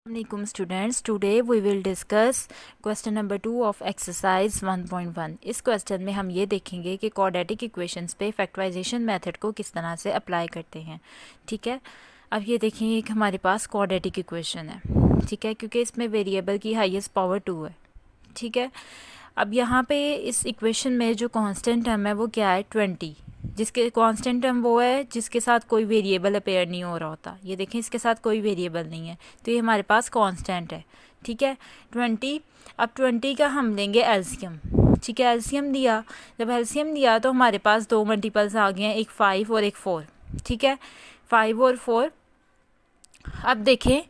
Assalamualaikum students, today we will discuss question number 2 of exercise 1.1। इस question में हम ये देखेंगे कि क्वाड्रेटिक इक्वेशंस पे फैक्टराइजेशन मेथड को किस तरह से अप्लाई करते हैं। ठीक है, अब ये देखेंगे कि हमारे पास क्वाड्रेटिक इक्वेशन है। ठीक है, क्योंकि इसमें वेरिएबल की हाईएस्ट पावर 2 है। ठीक है, अब यहाँ पे इस इक्वेशन में जो कांस्टेंट टर्म है वो क्या है, 20। जिसके कांस्टेंट टर्म वो है जिसके साथ कोई वेरिएबल अपेयर नहीं हो रहा होता। ये देखें, इसके साथ कोई वेरिएबल नहीं है, तो ये हमारे पास कांस्टेंट है। ठीक है, 20। अब 20 का हम लेंगे एलसीएम। ठीक है, एलसीएम दिया, जब एलसीएम दिया तो हमारे पास दो मल्टीपल्स आ गए हैं, एक 5 और एक 4। ठीक है, 5 और 4। अब देखें,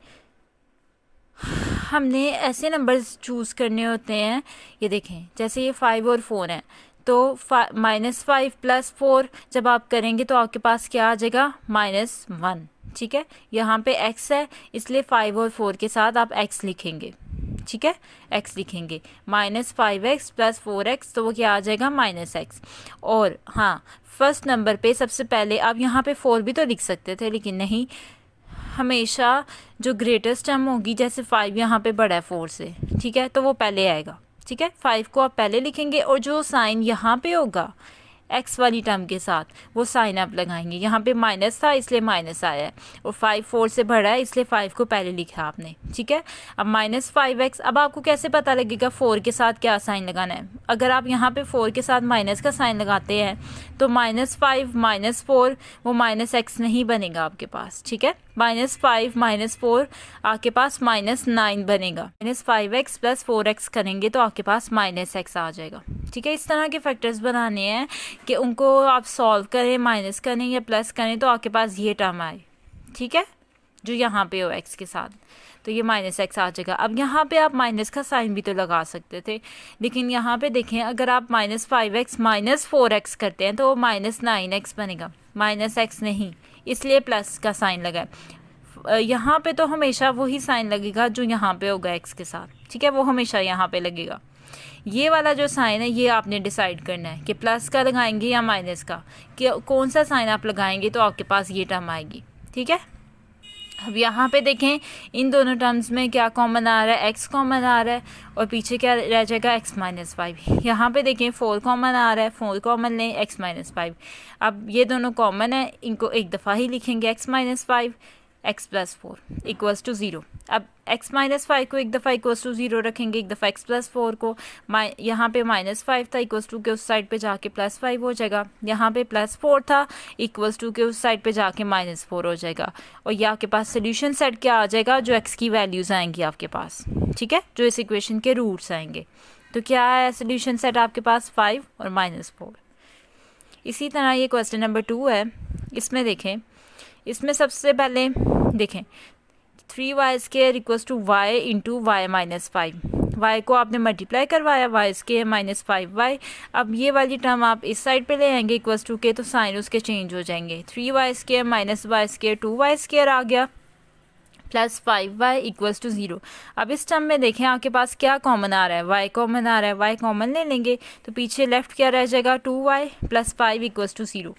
हमने ऐसे नंबर्स चूज़ करने होते हैं। ये देखें, जैसे ये 5 और 4 हैं, तो -5 + 4 जब आप करेंगे तो आपके पास क्या आ जाएगा, -1। ठीक है, यहाँ पे x है, इसलिए 5 और 4 के साथ आप x लिखेंगे। ठीक है, x लिखेंगे, -5x + 4x, तो वो क्या आ जाएगा, -x। और हाँ, फर्स्ट नंबर पे सबसे पहले आप यहाँ पे 4 भी तो लिख सकते थे, लेकिन नहीं, हमेशा जो ग्रेटेस्ट टर्म होगी, जैसे 5 यहाँ पे बड़ा है 4 से, ठीक है, तो वो पहले आएगा। ठीक है, 5 को आप पहले लिखेंगे और जो साइन यहाँ पे होगा x वाली टर्म के साथ, वो साइन आप लगाएंगे। यहाँ पे माइनस था इसलिए माइनस आया है, और 5 4 से बड़ा है इसलिए 5 को पहले लिखा आपने। ठीक है, अब -5x। अब आपको कैसे पता लगेगा 4 के साथ क्या साइन लगाना है। अगर आप यहाँ पे 4 के साथ माइनस का साइन लगाते हैं तो -5 -4 वो -x नहीं बनेगा आपके पास। ठीक है, -5 -4 आपके पास -9 बनेगा। -5x + 4x करेंगे तो आपके पास -x आ जाएगा। ठीक है, इस तरह के फैक्टर्स बनाने हैं कि उनको आप सॉल्व करें, माइनस करें या प्लस करें तो आपके पास ये टर्म आए। ठीक है, जो यहाँ पे हो x के साथ, तो ये -x आ जाएगा। अब यहाँ पे आप माइनस का साइन भी तो लगा सकते थे, लेकिन यहाँ पे देखें, अगर आप -5x -4x करते हैं तो वो -9x बनेगा, -x नहीं, इसलिए प्लस का साइन लगा है। यहाँ पे तो हमेशा वही साइन लगेगा जो यहाँ पे होगा x के साथ। ठीक है, वो हमेशा यहाँ पे लगेगा। ये वाला जो साइन है ये आपने डिसाइड करना है कि प्लस का लगाएंगे या माइनस का, कि कौन सा साइन आप लगाएंगे तो आपके पास ये टर्म आएगी। ठीक है, अब यहाँ पे देखें, इन दोनों टर्म्स में क्या कॉमन आ रहा है, x कॉमन आ रहा है, और पीछे क्या रह जाएगा, x -5। यहाँ पे देखें 4 कॉमन आ रहा है, 4 कॉमन लें, x -5। अब ये दोनों कॉमन है, इनको एक दफ़ा ही लिखेंगे, x -5 x + 4 = 0। अब x -5 को एक दफ़ा = 0 रखेंगे, एक दफ़ा x + 4 को, यहाँ पे -5 था, = के उस साइड पे जाके +5 हो जाएगा। यहाँ पे +4 था, = के उस साइड पे जाके -4 हो जाएगा। और ये आपके पास सोल्यूशन सेट क्या आ जाएगा, जो x की वैल्यूज़ आएंगी आपके पास। ठीक है, जो इस इक्वेशन के रूट्स आएंगे। तो क्या है सोल्यूशन सेट आपके पास, 5 और -4। इसी तरह ये क्वेश्चन नंबर 2 है। इसमें देखें, इसमें सबसे पहले देखें, 3y² = y × y - 5। y को आपने मल्टीप्लाई करवाया, y² -5y। अब ये वाली टर्म आप इस साइड पे ले आएंगे = के, तो साइन उसके चेंज हो जाएंगे। 3y² - y² 2y² आ गया, प्लस 5y = 0। अब इस टर्म में देखें आपके पास क्या कॉमन आ रहा है, y कॉमन आ रहा है, y कॉमन ले लेंगे तो पीछे लेफ्ट क्या रह जाएगा, 2y + 5 = 0।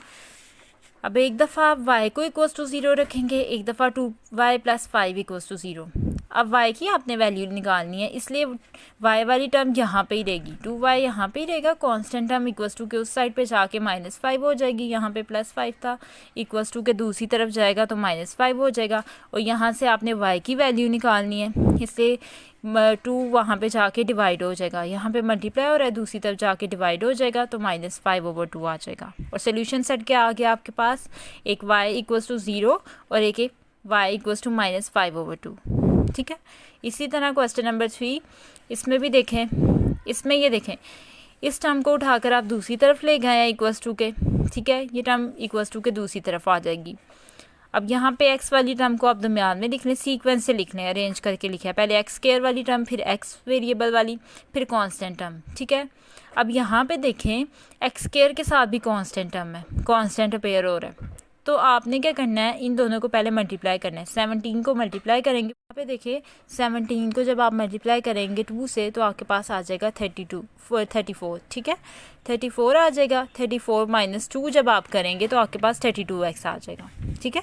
अब एक दफ़ा आप y को = 0 रखेंगे, एक दफ़ा 2y + 5 = 0। अब y की आपने वैल्यू निकालनी है, इसलिए y वाली टर्म यहाँ पे ही रहेगी, 2y यहाँ पे ही रहेगा। कांस्टेंट टर्म = के उस साइड पे जाके -5 हो जाएगी, यहाँ पे +5 था, = के दूसरी तरफ जाएगा तो -5 हो जाएगा। और यहाँ से आपने y की वैल्यू निकालनी है, इसलिए 2 वहाँ पे जाके डिवाइड हो जाएगा, यहाँ पे मल्टीप्लाई हो रहा है, दूसरी तरफ जाके डिवाइड हो जाएगा, तो -5/2 आ जाएगा। और सोल्यूशन सेट क्या आ गया आपके पास, एक y = 0 और एक y = -5/2। ठीक है, इसी तरह क्वेश्चन नंबर 3, इसमें भी देखें, इसमें ये देखें, इस टर्म को उठाकर आप दूसरी तरफ ले गए = के। ठीक है, ये टर्म = के दूसरी तरफ आ जाएगी। अब यहाँ पे x वाली टर्म को आप दरम्यान में लिख लें, सीक्वेंस से लिखने, अरेंज करके लिखा है, पहले x² वाली टर्म, फिर x वेरिएबल वाली, फिर कांस्टेंट टर्म। ठीक है, अब यहाँ पे देखें x² के साथ भी कांस्टेंट टर्म है, कांस्टेंट अपेयर हो रहा है, तो आपने क्या करना है, इन दोनों को पहले मल्टीप्लाई करना है। 17 को मल्टीप्लाई करेंगे, यहाँ पे देखिए 17 को जब आप मल्टीप्लाई करेंगे 2 से, तो आपके पास आ जाएगा 34। ठीक है, 34 आ जाएगा। 34 - 2 जब आप करेंगे तो आपके पास 32x आ जाएगा। ठीक है,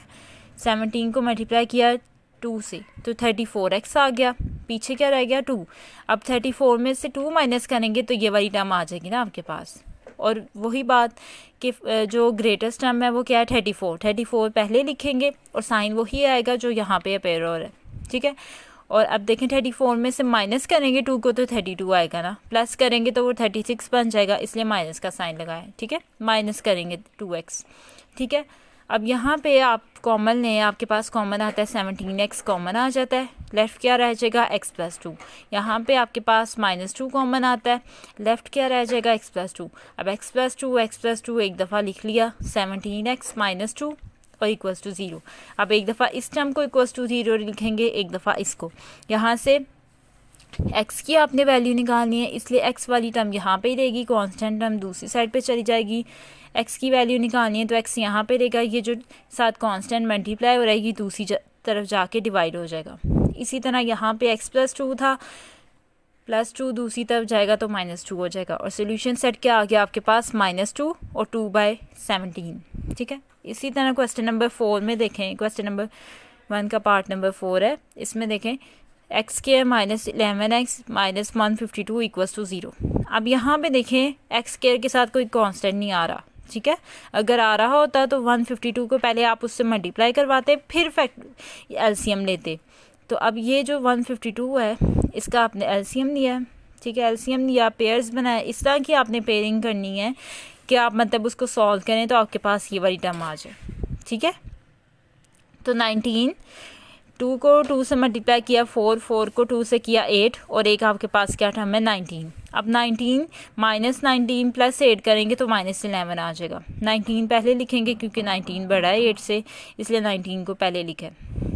17 को मल्टीप्लाई किया 2 से, तो 34x आ गया, पीछे क्या रह गया 2। अब 34 में से 2 माइनस करेंगे तो ये वाली टर्म आ जाएगी ना आपके पास। और वही बात कि जो ग्रेटेस्ट टर्म है वो क्या है 34 पहले लिखेंगे और साइन वही आएगा जो यहाँ पे अपेयर हो रहा है, ठीक है। और अब देखें 34 में से माइनस करेंगे 2 को तो 32 आएगा ना, प्लस करेंगे तो वो 36 बन जाएगा, इसलिए माइनस का साइन लगाएं, ठीक है। माइनस करेंगे 2x, ठीक है। अब यहाँ पे आप कॉमन लें, आपके पास कॉमन आता है 17x कॉमन आ जाता है, लेफ़्ट क्या रह जाएगा x+2। यहाँ पे आपके पास -2 कॉमन आता है, लेफ़्ट क्या रह जाएगा x+2। अब x+2 एक दफ़ा लिख लिया, 17x -2 और इक्वल्स टू 0। अब एक दफ़ा इस टर्म को इक्वल्स टू 0 लिखेंगे, एक दफ़ा इसको। यहाँ से x की आपने वैल्यू निकालनी है, इसलिए x वाली टर्म यहाँ पे ही रहेगी, कांस्टेंट टर्म दूसरी साइड पे चली जाएगी। x की वैल्यू निकालनी है तो x यहाँ पे रहेगा, ये जो साथ कांस्टेंट मल्टीप्लाई हो रहेगी दूसरी तरफ जाके डिवाइड हो जाएगा। इसी तरह यहाँ पे x+2 था, +2 दूसरी तरफ जाएगा तो -2 हो जाएगा। और सोल्यूशन सेट क्या आ गया आपके पास -2 और 2/17, ठीक है। इसी तरह क्वेश्चन नंबर 4 में देखें, क्वेश्चन नंबर 1 का पार्ट नंबर 4 है, इसमें देखें x के -11x -152 इक्वल्स टू 0। अब यहाँ पे देखें x के साथ कोई कांस्टेंट नहीं आ रहा, ठीक है। अगर आ रहा होता तो 152 को पहले आप उससे मल्टीप्लाई करवाते, फिर एलसीएम लेते। तो अब ये जो 152 है इसका आपने एलसीएम लिया है, ठीक है। एलसीएम लिया, पेयर्स बनाए, इस तरह की आपने पेयरिंग करनी है कि आप मतलब उसको सॉल्व करें तो आपके पास ये वाली टर्म आ जाए, ठीक है। तो 19, 2 को 2 से मल्टीप्लाई किया 4 को 2 से किया 8 और एक आपके पास क्या टर्म है 19। अब 19 -19 + 8 करेंगे तो -11 आ जाएगा। 19 पहले लिखेंगे क्योंकि 19 बड़ा है 8 से, इसलिए 19 को पहले लिखा है,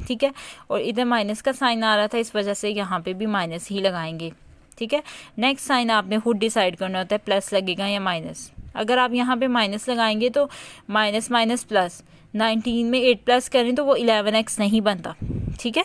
ठीक है। और इधर माइनस का साइन आ रहा था, इस वजह से यहाँ पे भी माइनस ही लगाएंगे, ठीक है। नेक्स्ट साइन आपने खुद डिसाइड करना होता है, प्लस लगेगा या माइनस। अगर आप यहाँ पे माइनस लगाएंगे तो माइनस प्लस, 19 में 8 प्लस करें तो वो 11x नहीं बनता, ठीक है।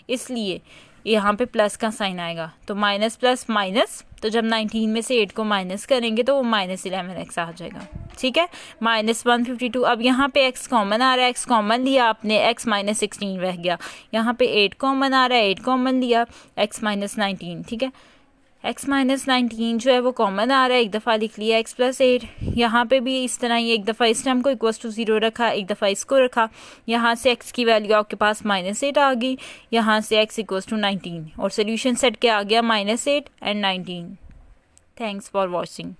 इसलिए यहाँ पे प्लस का साइन आएगा, तो माइनस प्लस माइनस, तो जब 19 में से 8 को माइनस करेंगे तो वो -11x आ जाएगा, ठीक है। -152। अब यहाँ पे x कॉमन आ रहा है, x कॉमन लिया आपने, x -16 रह गया। यहाँ पे 8 कॉमन आ रहा है, 8 कॉमन लिया, x -19, ठीक है। x -19 जो है वो कॉमन आ रहा है, एक दफ़ा लिख लिया x + 8। यहाँ पे भी इस तरह ही एक दफ़ा इस टर्म को इक्वल्स टू 0 रखा, एक दफ़ा इसको रखा। यहाँ से x की वैल्यू आपके पास -8 आ गई, यहाँ से x इक्वल्स टू 19 और सोल्यूशन सेट क्या आ गया -8 and 19। Thanks for watching.